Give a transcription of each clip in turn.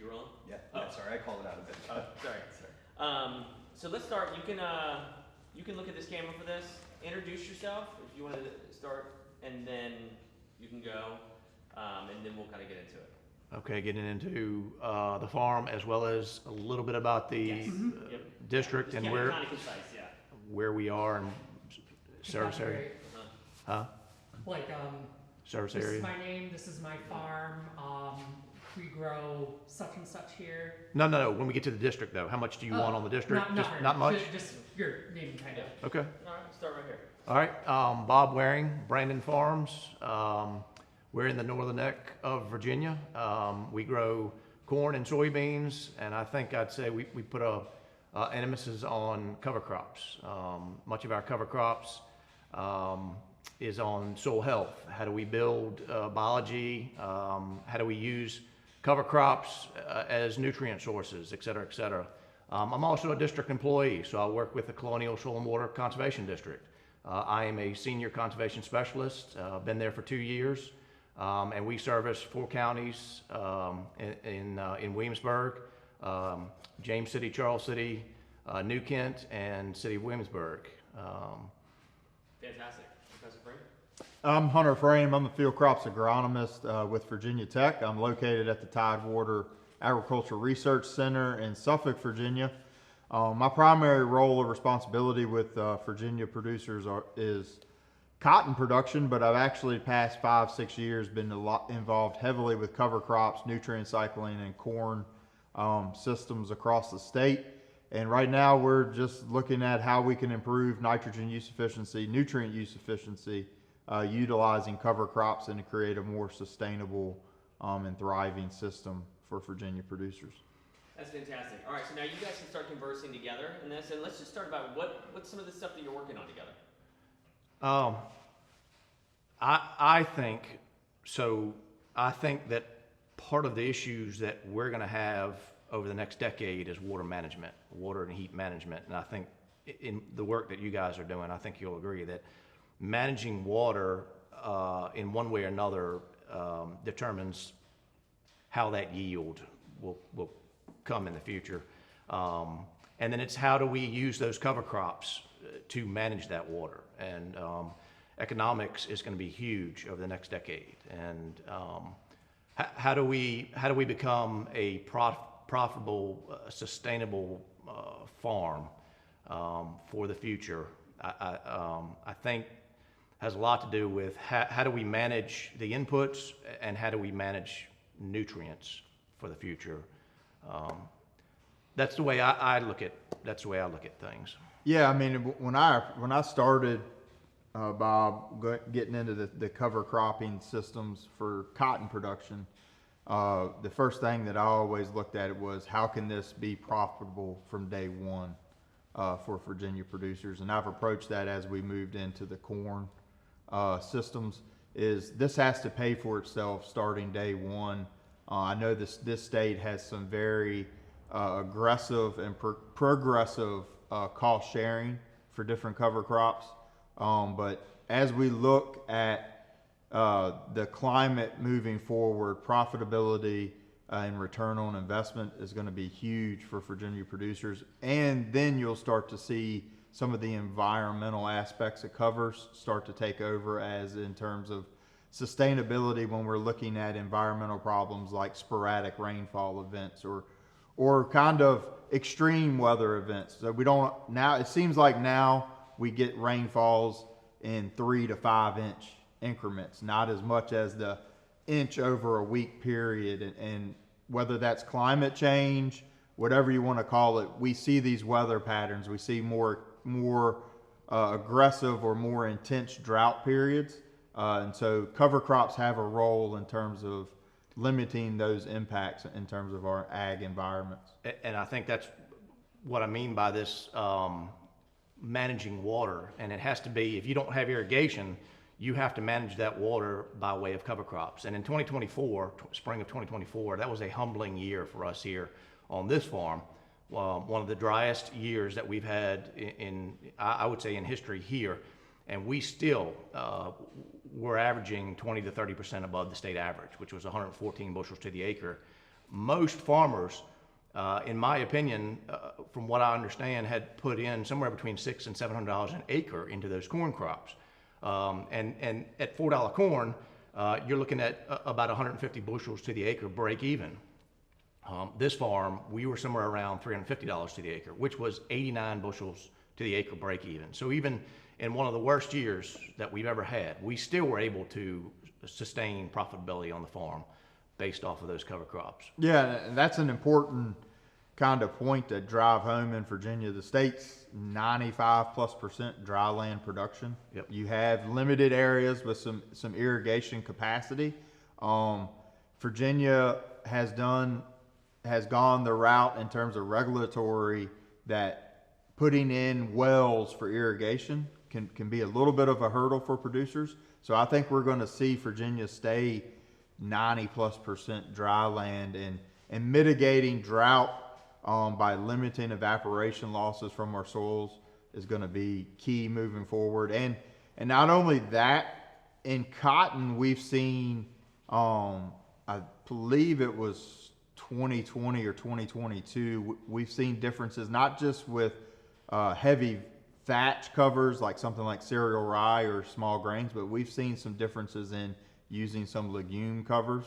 You rolling? Yeah. Oh. Yeah, sorry, I called it out a bit. Sorry. So let's start. You can look at this camera for this. Introduce yourself if you want to start, and then you can go, and then we'll kind of get into it. Okay, getting into the farm as well as a little bit about the Yes. Yep. district Just and kind of concise, yeah. where we are and service area. Great. Huh? Like, Service this area. is my name, this is my farm, we grow such and such here. No. When we get to the district, though, how much do you want on the district? Not much. Just your name, kind of. Okay. All right, start right here. All right. Bob Waring, Brandon Farms. We're in the northern neck of Virginia. We grow corn and soybeans, and I think I'd say we put an emphasis on cover crops. Much of our cover crops is on soil health. How do we build biology? How do we use cover crops as nutrient sources, et cetera, et cetera. I'm also a district employee, so I work with the Colonial Soil and Water Conservation District. I am a senior conservation specialist, been there for 2 years, and we service 4 counties in Williamsburg, James City, Charles City, New Kent, and City of Williamsburg. Fantastic. Professor Frank? I'm Hunter Frame. I'm the field crops agronomist with Virginia Tech. I'm located at the Tidewater Agriculture Research Center in Suffolk, Virginia. My primary role or responsibility with Virginia producers is cotton production, but I've actually past 5-6 years been involved heavily with cover crops, nutrient cycling, and corn systems across the state. And right now we're just looking at how we can improve nitrogen use efficiency, nutrient use efficiency, utilizing cover crops and to create a more sustainable and thriving system for Virginia producers. That's fantastic. All right, so now you guys can start conversing together in this, and let's just start about what's some of the stuff that you're working on together. I think so. I think that part of the issues that we're going to have over the next decade is water management, water and heat management. And I think in the work that you guys are doing, I think you'll agree that managing water in one way or another determines how that yield will come in the future. And then it's how do we use those cover crops to manage that water. And economics is going to be huge over the next decade. And how do we become a profitable, sustainable farm for the future? I think has a lot to do with how do we manage the inputs and how do we manage nutrients for the future. That's the way I look at things. Yeah, I mean, when I started, Bob, getting into the cover cropping systems for cotton production, the first thing that I always looked at was how can this be profitable from day one for Virginia producers, and I've approached that as we moved into the corn systems. Is this has to pay for itself starting day one. I know this state has some very aggressive and progressive cost sharing for different cover crops. But as we look at the climate moving forward, profitability and return on investment is going to be huge for Virginia producers. And then you'll start to see some of the environmental aspects of covers start to take over, as in terms of sustainability when we're looking at environmental problems like sporadic rainfall events or kind of extreme weather events. So it seems like now we get rainfalls in 3 to 5 inch increments, not as much as the inch over a week period. And whether that's climate change, whatever you want to call it, we see these weather patterns. We see more aggressive or more intense drought periods. And so cover crops have a role in terms of limiting those impacts in terms of our ag environments. And I think that's what I mean by this managing water. And it has to be, if you don't have irrigation, you have to manage that water by way of cover crops. And in 2024, spring of 2024, that was a humbling year for us here on this farm. One of the driest years that we've had I would say in history here. And we still were averaging 20 to 30% above the state average, which was 114 bushels to the acre. most farmers, in my opinion, from what I understand, had put in somewhere between $600 and $700 an acre into those corn crops. And at $4 corn, you're looking at about 150 bushels to the acre break even. This farm, we were somewhere around $350 to the acre, which was 89 bushels to the acre break even. So even in one of the worst years that we've ever had, we still were able to sustain profitability on the farm based off of those cover crops. Yeah, and that's an important kind of point to drive home in Virginia. The state's 95+% dry land production. Yep. You have limited areas with some irrigation capacity. Virginia has gone the route in terms of regulatory that putting in wells for irrigation can be a little bit of a hurdle for producers. So I think we're going to see Virginia stay 90+% dry land, and mitigating drought by limiting evaporation losses from our soils is going to be key moving forward. And not only that, in cotton we've seen, I believe it was 2020 or 2022, we've seen differences not just with heavy thatch covers like something like cereal rye or small grains, but we've seen some differences in using some legume covers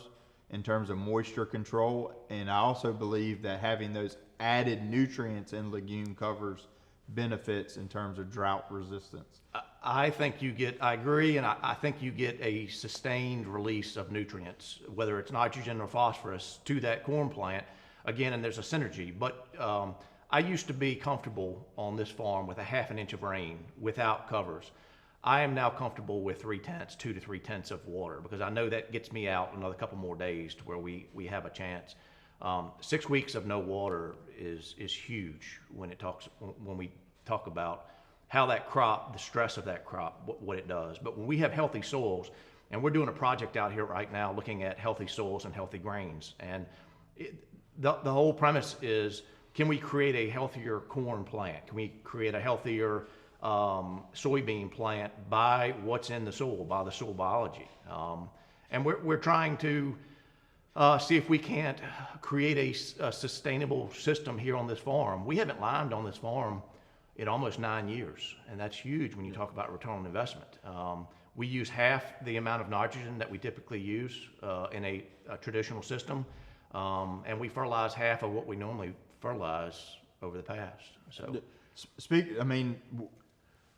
in terms of moisture control. And I also believe that having those added nutrients in legume covers benefits in terms of drought resistance. I agree, and I think you get a sustained release of nutrients, whether it's nitrogen or phosphorus, to that corn plant. Again, and there's a synergy. But I used to be comfortable on this farm with a half an inch of rain without covers. I am now comfortable with 2 to 3 tenths of water, because I know that gets me out another couple more days to where we have a chance. 6 weeks of no water is huge when we talk about how that crop, the stress of that crop, what it does. But when we have healthy soils, and we're doing a project out here right now looking at healthy soils and healthy grains, and the whole premise is, can we create a healthier corn plant? Can we create a healthier soybean plant by what's in the soil, by the soil biology? And we're trying to see if we can't create a sustainable system here on this farm. We haven't limed on this farm in almost 9 years, and that's huge when you talk about return on investment. We use half the amount of nitrogen that we typically use in a traditional system, and we fertilize half of what we normally fertilize over the past. So,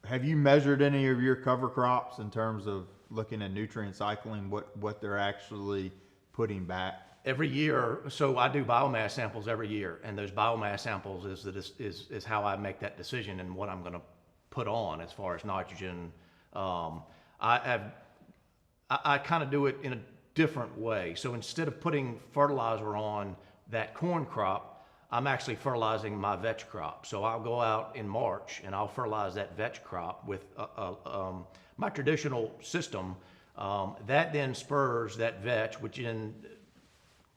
have you measured any of your cover crops in terms of looking at nutrient cycling, what they're actually putting back? Every year, so I do biomass samples every year, and those biomass samples is how I make that decision and what I'm going to put on as far as nitrogen. I kind of do it in a different way. So instead of putting fertilizer on that corn crop, I'm actually fertilizing my vetch crop. So I'll go out in March and I'll fertilize that vetch crop with my traditional system. That then spurs that vetch, which then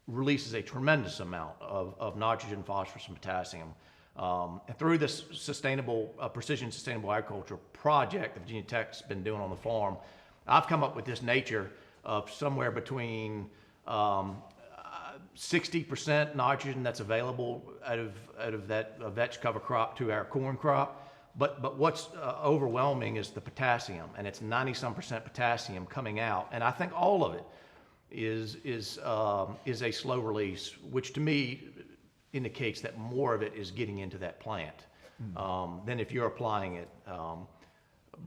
releases a tremendous amount of nitrogen, phosphorus, and potassium. And through this precision sustainable agriculture project that Virginia Tech's been doing on the farm, I've come up with this nature of somewhere between 60% nitrogen that's available out of that vetch cover crop to our corn crop. But what's overwhelming is the potassium, and it's 90-some% potassium coming out. And I think all of it is a slow release, which to me indicates that more of it is getting into that plant than if you're applying it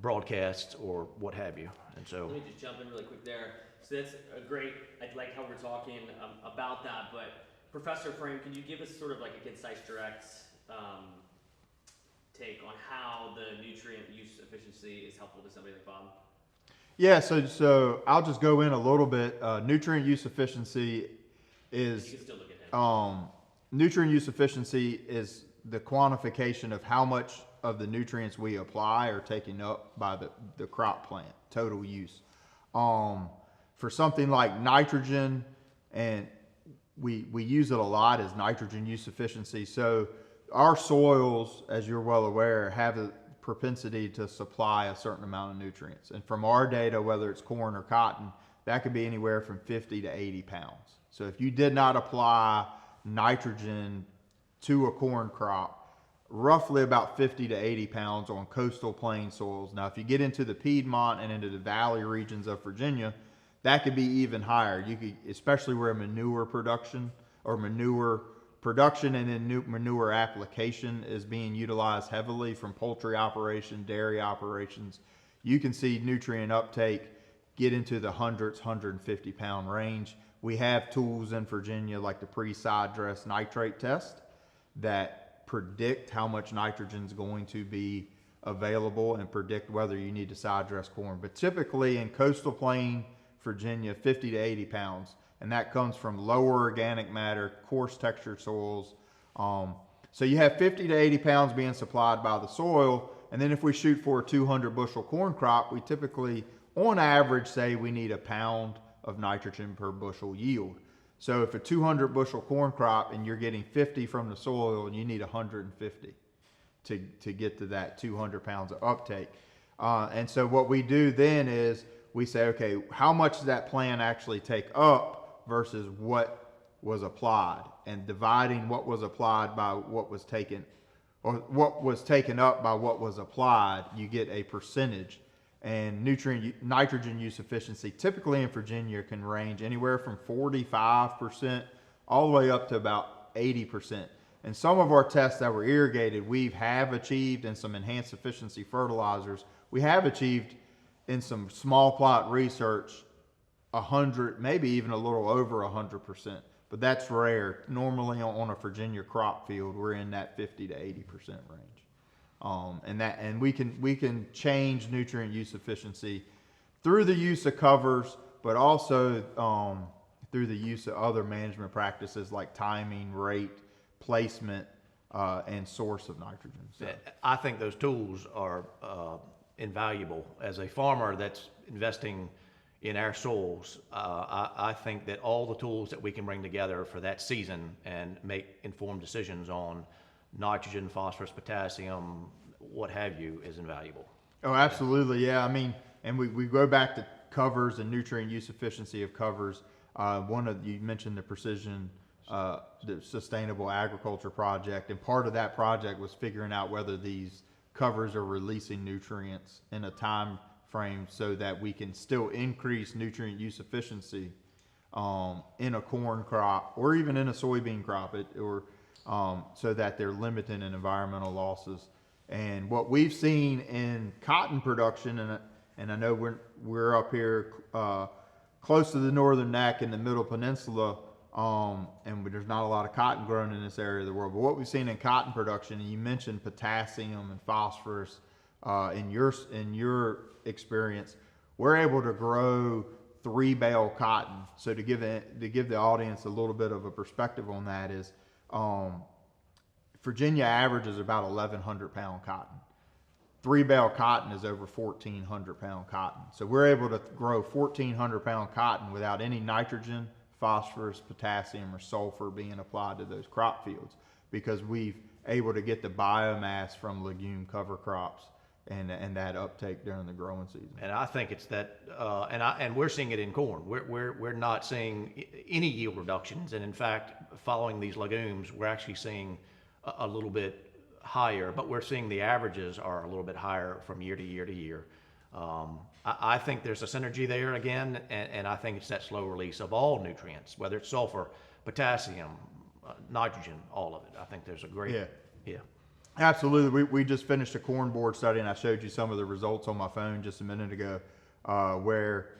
broadcasts or what have you. And so let me just jump in really quick there. So that's a great, I like how we're talking about that, but Professor Frame, can you give us sort of like a concise, direct take on how the nutrient use efficiency is helpful to somebody like Bob? Yeah, so I'll just go in a little bit. Nutrient use efficiency is You can still look at him. Nutrient use efficiency is the quantification of how much of the nutrients we apply are taken up by the crop plant, total use. For something like nitrogen, and we use it a lot as nitrogen use efficiency. So our soils, as you're well aware, have a propensity to supply a certain amount of nutrients. And from our data, whether it's corn or cotton, that could be anywhere from 50 to 80 pounds. So if you did not apply nitrogen to a corn crop, roughly about 50 to 80 pounds on coastal plain soils. Now, if you get into the Piedmont and into the valley regions of Virginia, that could be even higher. You could, especially where manure production and then manure application is being utilized heavily from poultry operation, dairy operations. You can see nutrient uptake get into the hundreds, 150 pound range. We have tools in Virginia like the pre-side dress nitrate test that predict how much nitrogen is going to be available and predict whether you need to side dress corn. But typically in coastal plain Virginia, 50 to 80 pounds. And that comes from lower organic matter, coarse textured soils. So you have 50 to 80 pounds being supplied by the soil. And then if we shoot for a 200 bushel corn crop, we typically, on average, say we need a pound of nitrogen per bushel yield. So if a 200 bushel corn crop and you're getting 50 from the soil, and you need 150 to get to that 200 pounds of uptake. And so what we do then is we say, okay, how much does that plant actually take up versus what was applied, and dividing what was applied by what was taken, or what was taken up by what was applied, you get a percentage. And nitrogen use efficiency typically in Virginia can range anywhere from 45% all the way up to about 80%. And some of our tests that were irrigated, we have achieved in some enhanced efficiency fertilizers, we have achieved in some small plot research 100, maybe even a little over 100%, but that's rare. Normally on a Virginia crop field, we're in that 50 to 80% range. And we can change nutrient use efficiency through the use of covers, but also through the use of other management practices like timing, rate, placement, and source of nitrogen. So. I think those tools are invaluable. As a farmer that's investing in our soils, I think that all the tools that we can bring together for that season and make informed decisions on nitrogen, phosphorus, potassium, what have you, is invaluable. Oh, absolutely. Yeah. I mean, and we go back to covers and nutrient use efficiency of covers. You mentioned the precision, the sustainable agriculture project, and part of that project was figuring out whether these covers are releasing nutrients in a time frame so that we can still increase nutrient use efficiency in a corn crop or even in a soybean crop, so that they're limiting in environmental losses. And what we've seen in cotton production, and I know we're up here close to the northern neck in the middle peninsula, and there's not a lot of cotton grown in this area of the world. But what we've seen in cotton production, and you mentioned potassium and phosphorus in your experience, we're able to grow 3-bale cotton. So to give the audience a little bit of a perspective on that is, Virginia averages about 1,100 pound cotton. 3-bale cotton is over 1,400 pound cotton. So we're able to grow 1,400 pound cotton without any nitrogen, phosphorus, potassium, or sulfur being applied to those crop fields, because we've able to get the biomass from legume cover crops and that uptake during the growing season. And I think it's that, and we're seeing it in corn. We're not seeing any yield reductions, and in fact, following these legumes, we're actually seeing a little bit higher, but we're seeing the averages are a little bit higher from year to year to year. I think there's a synergy there again, and I think it's that slow release of all nutrients, whether it's sulfur, potassium, nitrogen, all of it. I think there's a great, yeah. Absolutely. We just finished a corn board study, and I showed you some of the results on my phone just a minute ago, where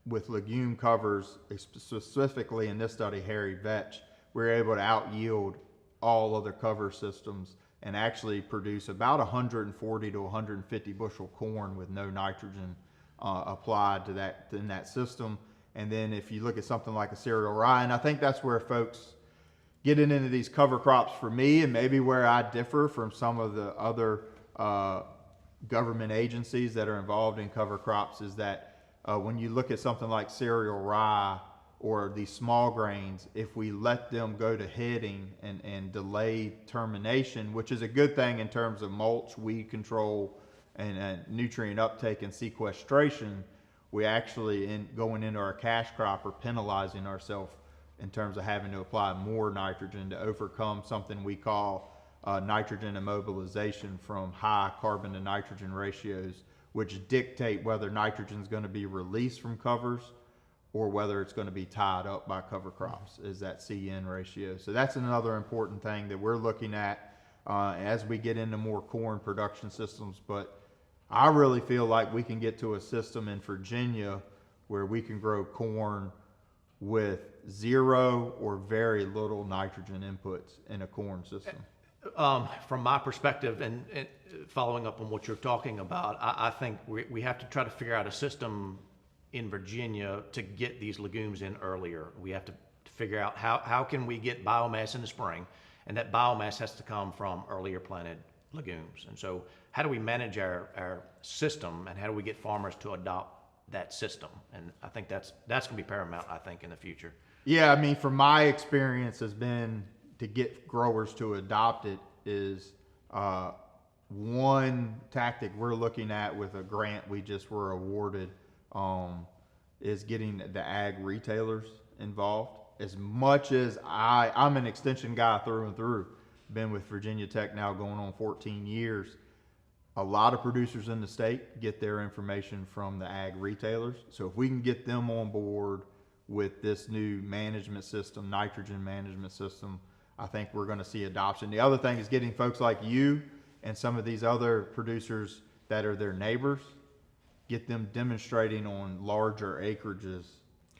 with legume covers, specifically in this study, hairy vetch, we're able to out yield all other cover systems and actually produce about 140 to 150 bushel corn with no nitrogen applied to that in that system. And then if you look at something like a cereal rye, and I think that's where folks getting into these cover crops for me, and maybe where I differ from some of the other government agencies that are involved in cover crops, is that when you look at something like cereal rye or these small grains, if we let them go to heading and delay termination, which is a good thing in terms of mulch, weed control, and nutrient uptake and sequestration, we actually, in going into our cash crop, are penalizing ourselves in terms of having to apply more nitrogen to overcome something we call nitrogen immobilization from high carbon to nitrogen ratios, which dictate whether nitrogen is going to be released from covers or whether it's going to be tied up by cover crops, is that CN ratio. So that's another important thing that we're looking at as we get into more corn production systems. But I really feel like we can get to a system in Virginia where we can grow corn with zero or very little nitrogen inputs in a corn system. From my perspective, and following up on what you're talking about, I think we have to try to figure out a system in Virginia to get these legumes in earlier. We have to figure out how can we get biomass in the spring, and that biomass has to come from earlier planted legumes. And so how do we manage our system, and how do we get farmers to adopt that system? And I think that's going to be paramount, I think, in the future. Yeah, I mean, from my experience has been to get growers to adopt it is one tactic we're looking at with a grant we just were awarded is getting the ag retailers involved. As much as I'm an extension guy through and through, been with Virginia Tech now going on 14 years. A lot of producers in the state get their information from the ag retailers. So if we can get them on board with this new management system, nitrogen management system, I think we're going to see adoption. The other thing is getting folks like you and some of these other producers that are their neighbors, get them demonstrating on larger acreages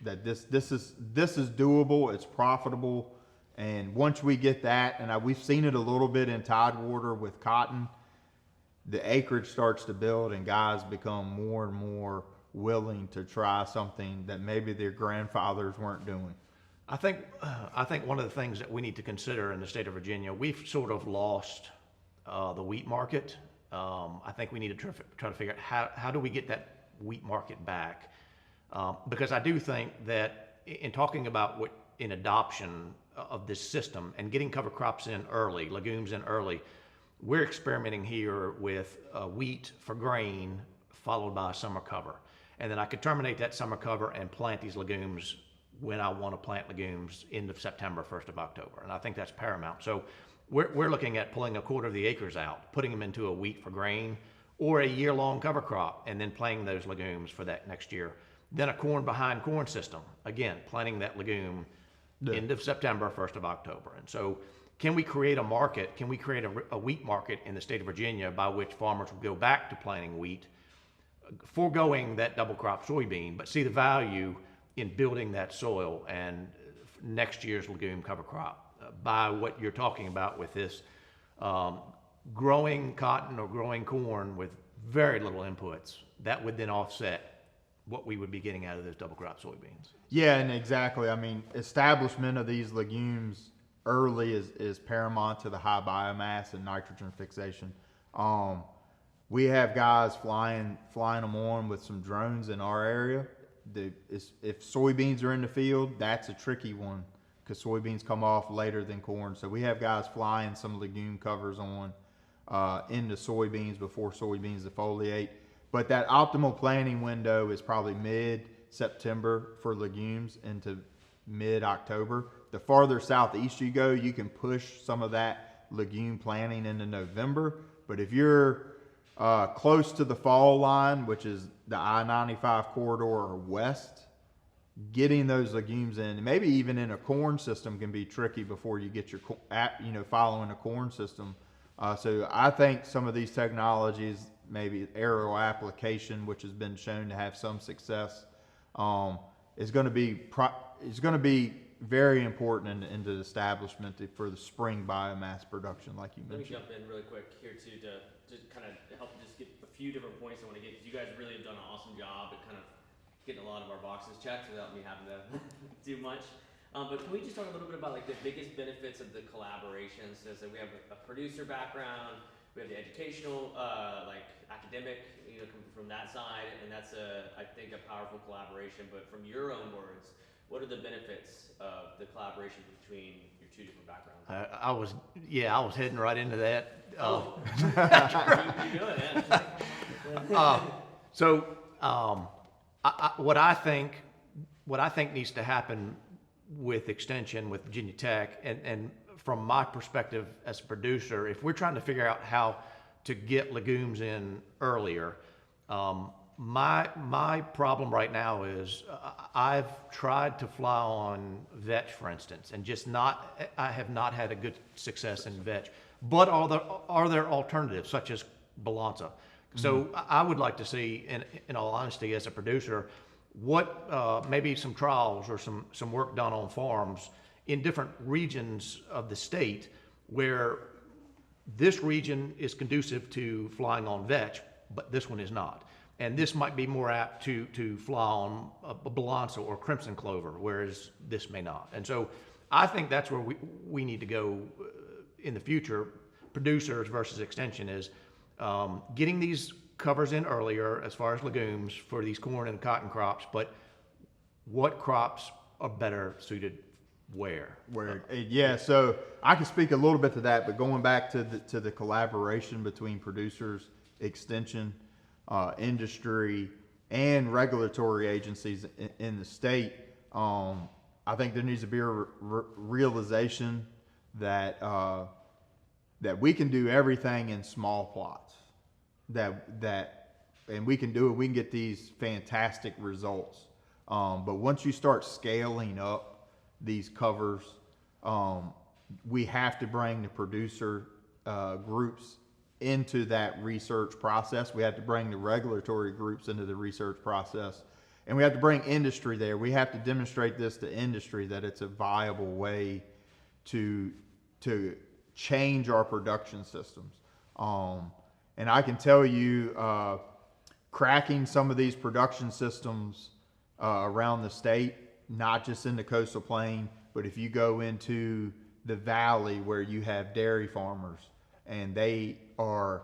that this is doable, it's profitable. And once we get that, and we've seen it a little bit in Tidewater with cotton, the acreage starts to build and guys become more and more willing to try something that maybe their grandfathers weren't doing. I think one of the things that we need to consider in the state of Virginia, we've sort of lost the wheat market. I think we need to try to figure out how do we get that wheat market back, because I do think that in talking about what in adoption of this system and getting cover crops in early, legumes in early, we're experimenting here with wheat for grain followed by a summer cover, and then I could terminate that summer cover and plant these legumes when I want to plant legumes end of September, 1st of October. And I think that's paramount. So we're looking at pulling a quarter of the acres out, putting them into a wheat for grain or a year-long cover crop, and then planting those legumes for that next year. Then a corn behind corn system, again, planting that legume end of September, 1st of October. And so can we create a market? Can we create a wheat market in the state of Virginia by which farmers will go back to planting wheat, foregoing that double crop soybean, but see the value in building that soil and next year's legume cover crop by what you're talking about with this growing cotton or growing corn with very little inputs that would then offset what we would be getting out of those double crop soybeans. Yeah, and exactly. I mean, establishment of these legumes early is paramount to the high biomass and nitrogen fixation. We have guys flying them on with some drones in our area. If soybeans are in the field, that's a tricky one because soybeans come off later than corn. So we have guys flying some legume covers on into soybeans before soybeans defoliate. But that optimal planting window is probably mid-September for legumes into mid-October. The farther southeast you go, you can push some of that legume planting into November. But if you're close to the fall line, which is the I-95 corridor or west, getting those legumes in, maybe even in a corn system, can be tricky before you get your, following a corn system. So I think some of these technologies, maybe aerial application, which has been shown to have some success, is going to be very important in the establishment for the spring biomass production, like you mentioned. Let me jump in really quick here too to kind of help just get a few different points I want to get, because you guys really have done an awesome job at kind of getting a lot of our boxes checked without me having to do much. But can we just talk a little bit about like the biggest benefits of the collaboration? So we have a producer background, we have the educational, like academic, coming from that side, and that's I think a powerful collaboration. But from your own words, what are the benefits of the collaboration between your two different backgrounds? I was heading right into that. You do it, man. What I think needs to happen with extension, with Virginia Tech, and from my perspective as a producer, if we're trying to figure out how to get legumes in earlier, my problem right now is I've tried to fly on vetch, for instance, and I have not had a good success in vetch. But are there alternatives such as balanza? So I would like to see, in all honesty, as a producer, what maybe some trials or some work done on farms in different regions of the state where this region is conducive to flying on vetch, but this one is not. And this might be more apt to fly on a balanza or crimson clover, whereas this may not. And so I think that's where we need to go in the future, producers versus extension, is getting these covers in earlier as far as legumes for these corn and cotton crops, but what crops are better suited where? Yeah, so I can speak a little bit to that, but going back to the collaboration between producers, extension, industry, and regulatory agencies in the state, I think there needs to be a realization that that we can do everything in small plots. And we can do it. We can get these fantastic results. But once you start scaling up these covers, we have to bring the producer groups into that research process. We have to bring the regulatory groups into the research process, and we have to bring industry there. We have to demonstrate this to industry that it's a viable way to change our production systems. And I can tell you, cracking some of these production systems around the state, not just in the coastal plain, but if you go into the valley where you have dairy farmers and they are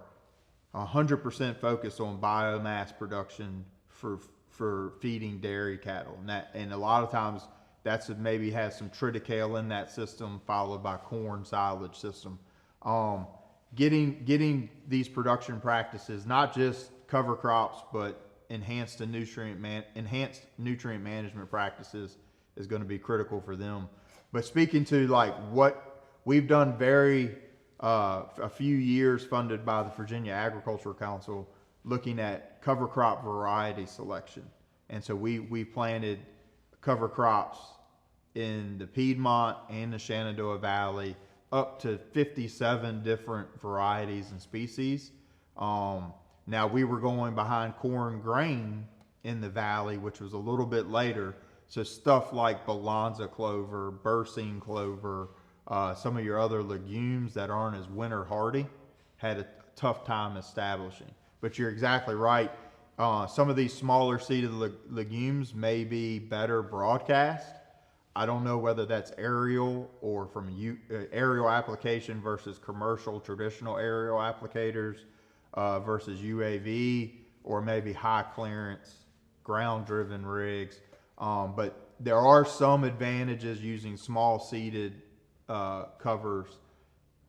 100% focused on biomass production for feeding dairy cattle. And a lot of times that's maybe has some triticale in that system, followed by corn silage system. Getting these production practices, not just cover crops, but enhanced nutrient management practices is going to be critical for them. But speaking to like what we've done a few years funded by the Virginia Agriculture Council, looking at cover crop variety selection. And so we planted cover crops in the Piedmont and the Shenandoah Valley, up to 57 different varieties and species. Now we were going behind corn grain in the valley, which was a little bit later. So stuff like balanza clover, bursine clover, some of your other legumes that aren't as winter hardy had a tough time establishing. But you're exactly right. Some of these smaller seeded legumes may be better broadcast. I don't know whether that's aerial or from aerial application versus commercial traditional aerial applicators versus UAV, or maybe high clearance ground driven rigs. But there are some advantages using small seeded covers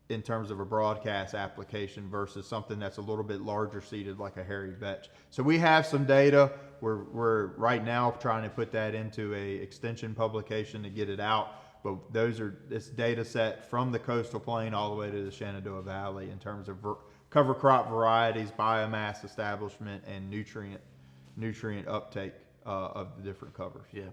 in terms of a broadcast application versus something that's a little bit larger seeded like a hairy vetch. So we have some data. We're right now trying to put that into a extension publication to get it out. But this data set from the coastal plain all the way to the Shenandoah Valley in terms of cover crop varieties, biomass establishment, and nutrient uptake of the different covers. Yeah,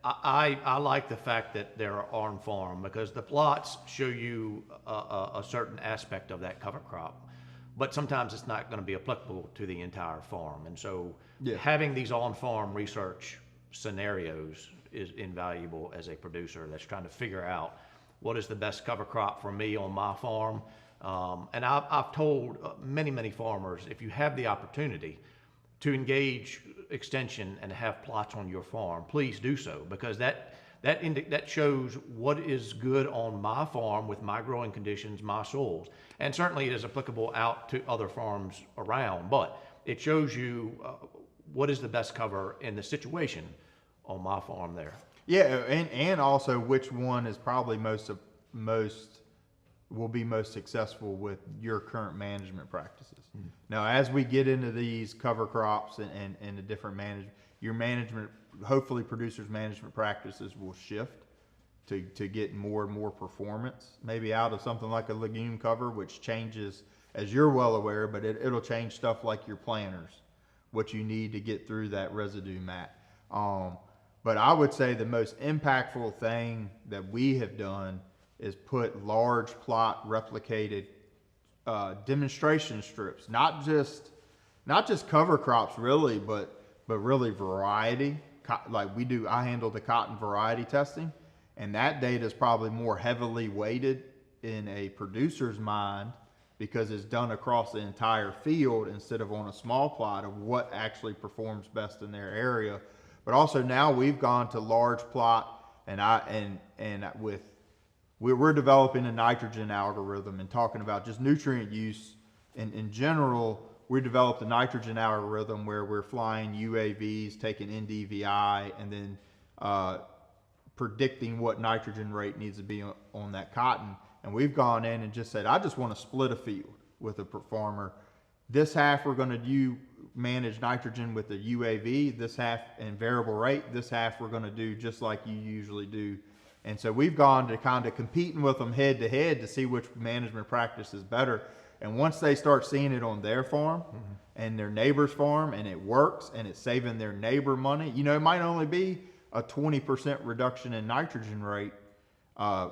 I like the fact that they're on farm, because the plots show you a certain aspect of that cover crop, but sometimes it's not going to be applicable to the entire farm. And so having these on farm research scenarios is invaluable as a producer that's trying to figure out what is the best cover crop for me on my farm. And I've told many farmers, if you have the opportunity to engage extension and have plots on your farm, please do so, because that shows what is good on my farm with my growing conditions, my soils, and certainly it is applicable out to other farms around, but it shows you what is the best cover in the situation on my farm there. Yeah, and also which one is probably will be most successful with your current management practices. Now, as we get into these cover crops and the different management, your management, hopefully producers' management practices will shift to get more and more performance, maybe out of something like a legume cover, which changes, as you're well aware, but it'll change stuff like your planters, what you need to get through that residue mat. But I would say the most impactful thing that we have done is put large plot replicated demonstration strips, not just cover crops really, but really variety. Like I handle the cotton variety testing, and that data is probably more heavily weighted in a producer's mind because it's done across the entire field instead of on a small plot of what actually performs best in their area. But also now we've gone to large plot, we're developing a nitrogen algorithm and talking about just nutrient use in general. We developed a nitrogen algorithm where we're flying UAVs, taking NDVI, and then predicting what nitrogen rate needs to be on that cotton. And we've gone in and just said, I just want to split a field with a farmer. This half we're going to manage nitrogen with the UAV, this half in variable rate, this half we're going to do just like you usually do. And so we've gone to kind of competing with them head to head to see which management practice is better. And once they start seeing it on their farm and their neighbor's farm, and it works and it's saving their neighbor money, it might only be a 20% reduction in nitrogen rate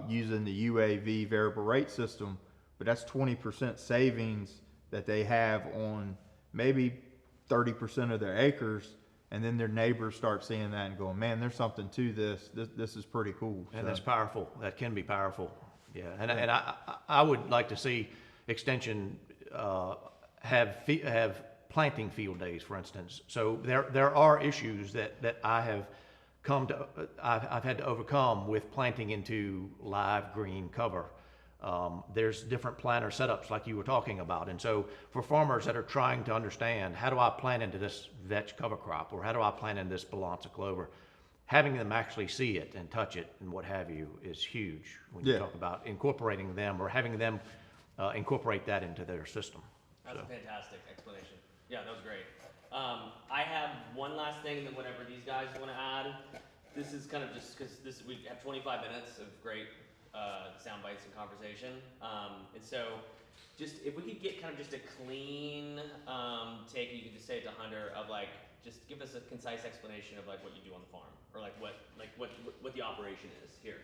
using the UAV variable rate system, but that's 20% savings that they have on maybe 30% of their acres. And then their neighbors start seeing that and going, man, there's something to this. This is pretty cool. And that's powerful. That can be powerful. Yeah. And I would like to see Extension have planting field days, for instance. So there are issues that I've had to overcome with planting into live green cover. There's different planter setups like you were talking about. And so for farmers that are trying to understand, how do I plant into this vetch cover crop, or how do I plant in this balansa clover, having them actually see it and touch it and what have you is huge when you talk about incorporating them or having them incorporate that into their system. That's a fantastic explanation. Yeah, that was great. I have one last thing that whenever these guys want to add, this is kind of just because we have 25 minutes of great sound bites and conversation. And so just if we could get kind of just a clean take, you could just say it to Hunter of like, just give us a concise explanation of like what you do on the farm, or like what the operation is here.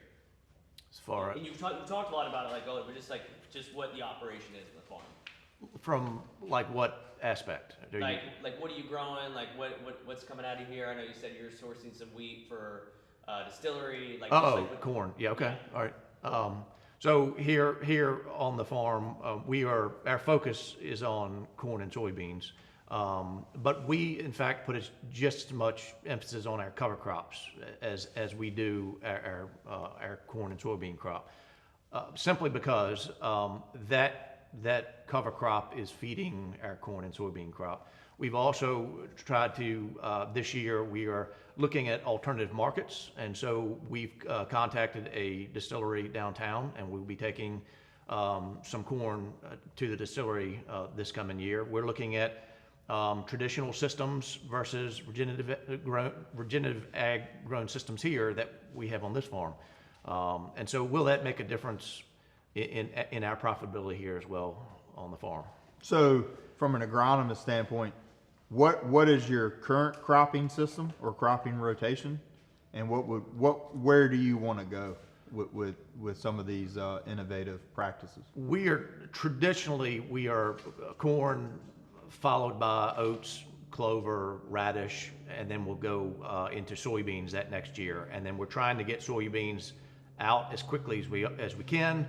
As far and you've talked a lot about it, like, oh, we're just what the operation is in the farm. from like what aspect? Like what are you growing? Like what's coming out of here? I know you said you're sourcing some wheat for distillery. Like corn. Yeah. Okay. All right. So here on the farm, our focus is on corn and soybeans, but we in fact put just as much emphasis on our cover crops as we do our corn and soybean crop, simply because that cover crop is feeding our corn and soybean crop. We've also tried to, this year, we are looking at alternative markets. And so we've contacted a distillery downtown, and we'll be taking some corn to the distillery this coming year. We're looking at traditional systems versus regenerative ag grown systems here that we have on this farm. And so will that make a difference in our profitability here as well on the farm? So from an agronomist standpoint, what is your current cropping system or cropping rotation, and where do you want to go with some of these innovative practices? We are corn followed by oats, clover, radish, and then we'll go into soybeans that next year. And then we're trying to get soybeans out as quickly as we can,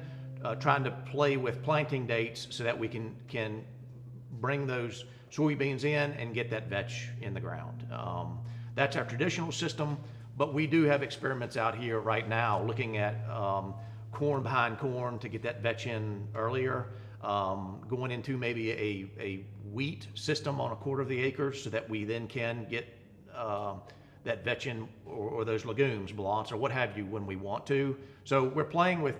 trying to play with planting dates so that we can bring those soybeans in and get that vetch in the ground. That's our traditional system, but we do have experiments out here right now looking at corn behind corn to get that vetch in earlier, going into maybe a wheat system on a quarter of the acres so that we then can get that vetch in, or those legumes, balansa, or what have you, when we want to. So we're playing with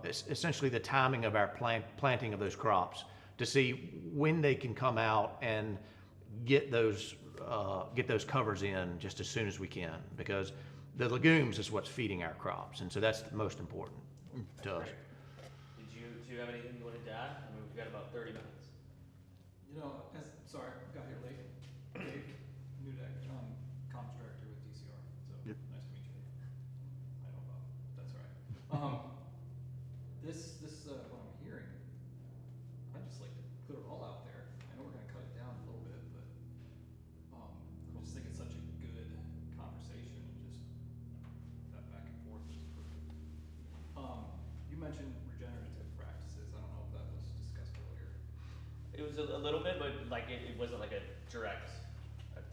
essentially the timing of our planting of those crops to see when they can come out and get those covers in just as soon as we can, because the legumes is what's feeding our crops, and so that's the most important to us. Do you have anything you wanted to add? I mean, we've got about 30 minutes. Sorry, got here late. Dave, new to comms director with DCR. So Yep. nice to meet you. I know Bob. That's all right. This what I'm hearing, I'd just like to put it all out there. I know we're gonna cut it down a little bit, but I just think it's such a good conversation, and just that back and forth is perfect. You mentioned regenerative practices. I don't know if that was discussed earlier. It was a little bit, but like it wasn't like a direct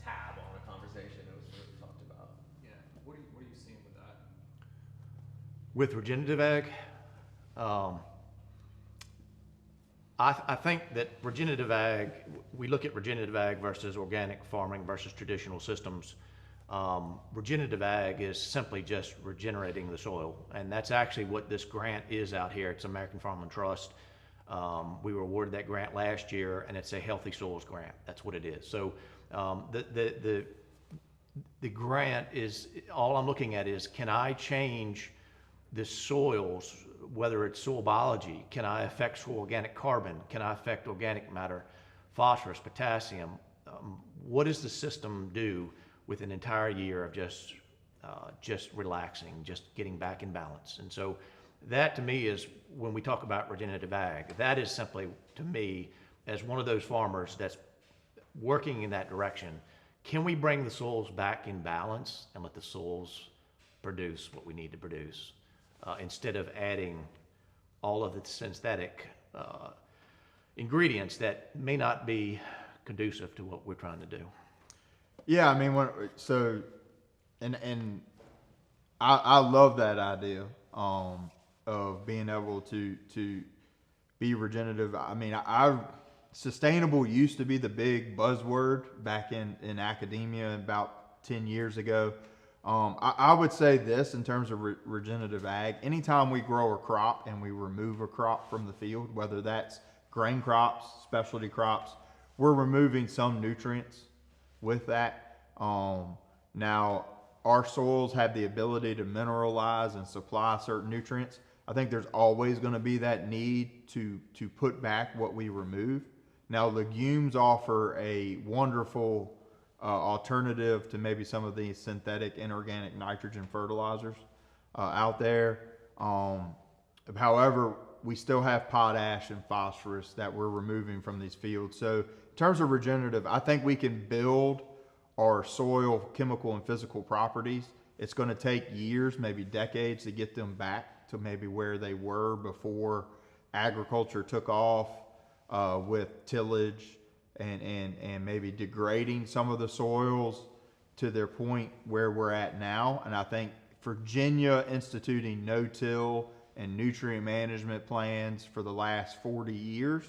tab on a conversation. It was what we talked about. Yeah. What are you seeing with that? With regenerative ag, I think that regenerative ag, we look at regenerative ag versus organic farming versus traditional systems. Regenerative ag is simply just regenerating the soil, and that's actually what this grant is out here. It's American Farm and Trust. We were awarded that grant last year, and it's a healthy soils grant. That's what it is. So the grant is, all I'm looking at is, can I change the soils, whether it's soil biology? Can I affect soil organic carbon? Can I affect organic matter, phosphorus, potassium? What does the system do with an entire year of just relaxing, just getting back in balance? And so that to me is, when we talk about regenerative ag, that is simply, to me, as one of those farmers that's working in that direction, can we bring the soils back in balance and let the soils produce what we need to produce, instead of adding all of the synthetic ingredients that may not be conducive to what we're trying to do. Yeah, I mean, and I love that idea of being able to be regenerative. I mean, sustainable used to be the big buzzword back in academia about 10 years ago. I would say this in terms of regenerative ag: anytime we grow a crop and we remove a crop from the field, whether that's grain crops, specialty crops, we're removing some nutrients with that. Now, our soils have the ability to mineralize and supply certain nutrients. I think there's always going to be that need to put back what we remove. Now, legumes offer a wonderful alternative to maybe some of these synthetic inorganic nitrogen fertilizers out there. However, we still have potash and phosphorus that we're removing from these fields. So in terms of regenerative, I think we can build our soil chemical and physical properties. It's going to take years, maybe decades, to get them back to maybe where they were before agriculture took off with tillage and maybe degrading some of the soils to their point where we're at now. And I think Virginia instituting no-till and nutrient management plans for the last 40 years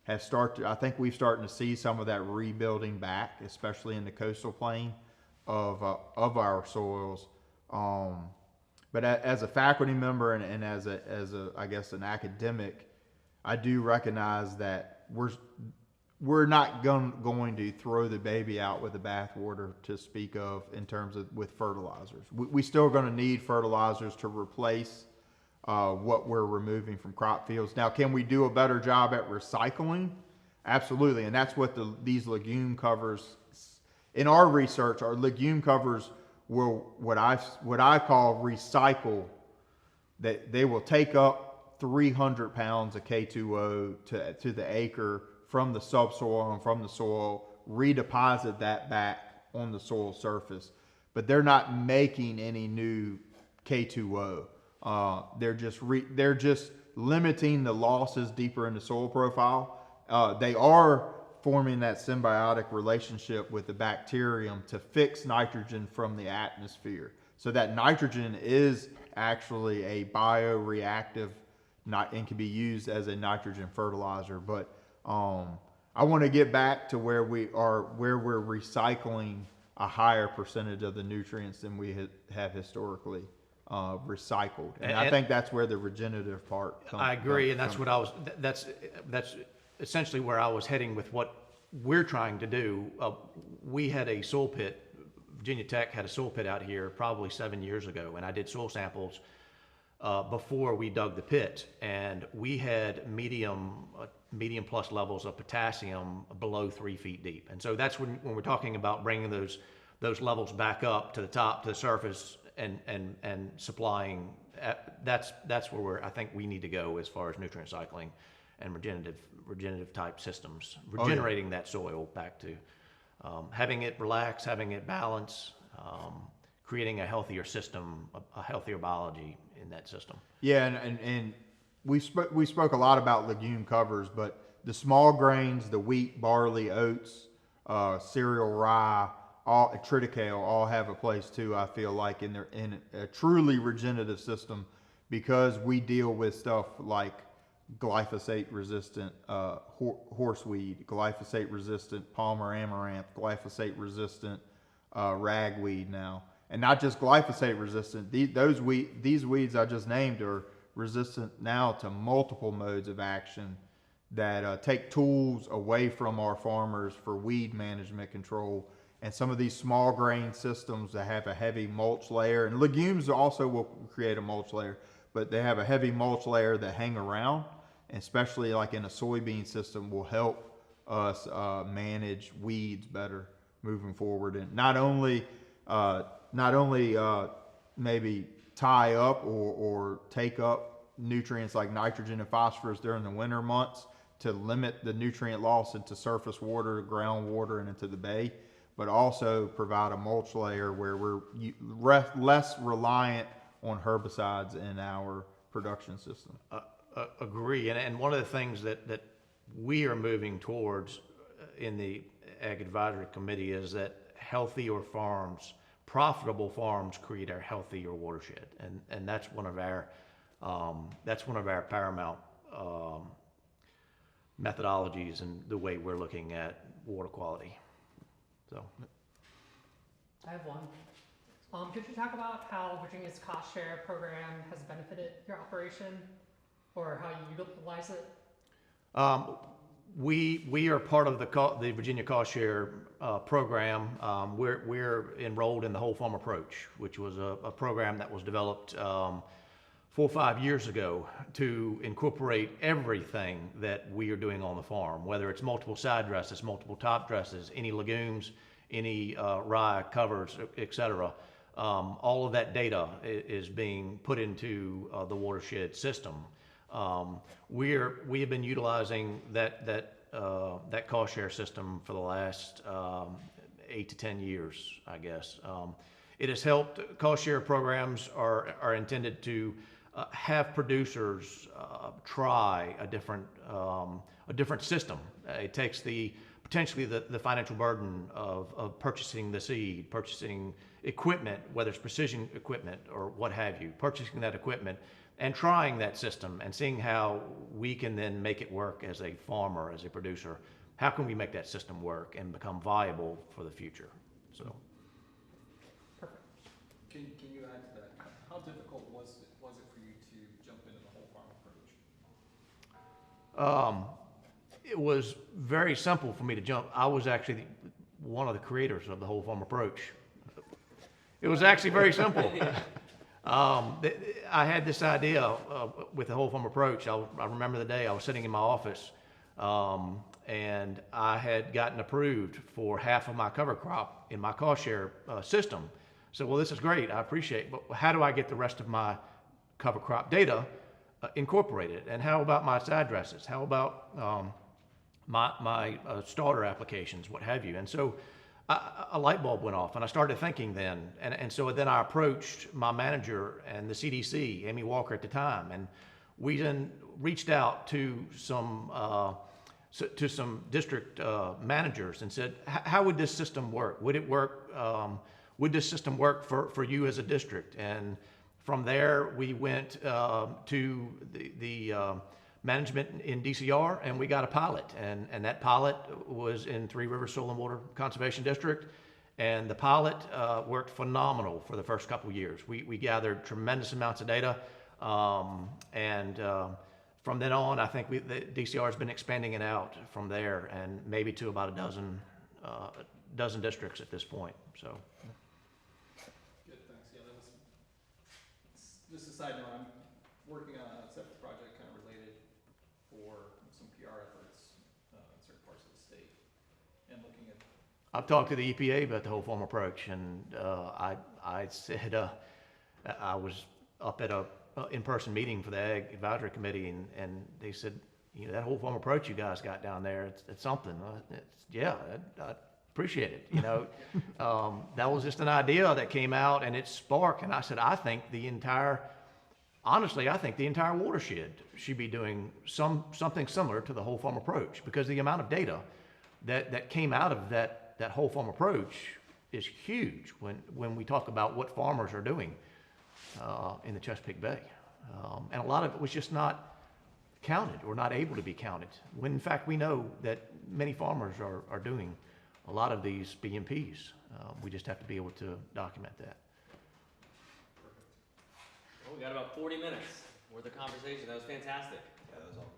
have started. I think we're starting to see some of that rebuilding back, especially in the coastal plain of our soils. But as a faculty member and as a I guess an academic, I do recognize that we're not going to throw the baby out with the bathwater, to speak of, in terms of with fertilizers. We still going to need fertilizers to replace what we're removing from crop fields. Now, can we do a better job at recycling? Absolutely, and that's what these legume covers. In our research, our legume covers will what I call recycle. That they will take up 300 pounds of K2O to the acre from the subsoil and from the soil, redeposit that back on the soil surface. But they're not making any new K2O. They're just limiting the losses deeper in the soil profile. They are forming that symbiotic relationship with the bacterium to fix nitrogen from the atmosphere. So that nitrogen is actually a bioreactive, and can be used as a nitrogen fertilizer. But I want to get back to where we're recycling a higher percentage of the nutrients than we have historically recycled, and I think that's where the regenerative part comes. I agree, and that's what I was. That's essentially where I was heading with what we're trying to do, we had a soil pit, Virginia Tech had a soil pit out here probably 7 years ago, and I did soil samples before we dug the pit, and we had medium plus levels of potassium below 3 feet deep. And so that's when we're talking about bringing those levels back up to the top, to the surface, and supplying, that's where I think we need to go as far as nutrient cycling and regenerative type systems, regenerating that soil back to having it relax, having it balance, creating a healthier system, a healthier biology in that system. Yeah, and we spoke a lot about legume covers, but the small grains, the wheat, barley, oats, cereal, rye, all triticale, all have a place too. I feel like in a truly regenerative system, because we deal with stuff like glyphosate resistant horseweed, glyphosate resistant Palmer amaranth, glyphosate resistant ragweed now. And not just glyphosate resistant, these weeds I just named are resistant now to multiple modes of action that take tools away from our farmers for weed management control. And some of these small grain systems that have a heavy mulch layer, and legumes also will create a mulch layer, but they have a heavy mulch layer that hang around, especially like in a soybean system, will help us manage weeds better moving forward. And not only maybe tie up or take up nutrients like nitrogen and phosphorus during the winter months to limit the nutrient loss into surface water, groundwater, and into the bay, but also provide a mulch layer where we're less reliant on herbicides in our production system. Agree. And one of the things that we are moving towards in the Ag Advisory Committee is that healthier farms, profitable farms, create our healthier watershed, and that's one of our paramount methodologies and the way we're looking at water quality. So, I have one. Could you talk about how Virginia's cost share program has benefited your operation, or how you utilize it? We are part of the Virginia Cost Share program. We're enrolled in the Whole Farm Approach, which was a program that was developed 4 or 5 years ago to incorporate everything that we are doing on the farm, whether it's multiple side dresses, multiple top dresses, any legumes, any rye covers, etc. All of that data is being put into the watershed system. We have been utilizing that cost share system for the last 8 to 10 years, I guess. It has helped. Cost share programs are intended to have producers try a different system. It takes potentially the financial burden of purchasing the seed, purchasing equipment, whether it's precision equipment or what have you, purchasing that equipment and trying that system and seeing how we can then make it work as a farmer, as a producer. How can we make that system work and become viable for the future? So, Perfect. Can you add to that? How difficult was it for you to jump into the whole farm approach? It was very simple for me to jump. I was actually one of the creators of the whole farm approach. It was actually very simple. I had this idea with the whole farm approach. I remember the day I was sitting in my office, and I had gotten approved for half of my cover crop in my cost share system. So, well, this is great. I appreciate it, but how do I get the rest of my cover crop data incorporated? And how about my side dresses? How about my starter applications, what have you? And so a light bulb went off, and I started thinking then. And so then I approached my manager and the CDC, Amy Walker at the time, and we then reached out to some district managers and said, how would this system work? Would it work? Would this system work for you as a district? And from there, we went to the management in DCR, and we got a pilot. And that pilot was in Three Rivers Soil and Water Conservation District. And the pilot worked phenomenal for the first couple of years. We gathered tremendous amounts of data and from then on, I think the DCR has been expanding it out from there, and maybe to about a dozen districts at this point, so. Good, thanks. Yeah, that was, just a side note, I'm working on a separate project kind of related for some PR efforts in certain parts of the state, and looking at. I've talked to the EPA about the whole farm approach, and I said, I was up at a in-person meeting for the Ag Advisory Committee, and they said, you know, that whole farm approach you guys got down there, it's something. Yeah, I appreciate it, you know. That was just an idea that came out, and it sparked, and I said, honestly, I think the entire watershed should be doing something similar to the whole farm approach, because the amount of data that came out of that whole farm approach is huge when we talk about what farmers are doing in the Chesapeake Bay. And a lot of it was just not counted or not able to be counted, when in fact we know that many farmers are doing a lot of these BMPs. We just have to be able to document that. Well, we got about 40 minutes worth of conversation. That was fantastic. Yeah, that was all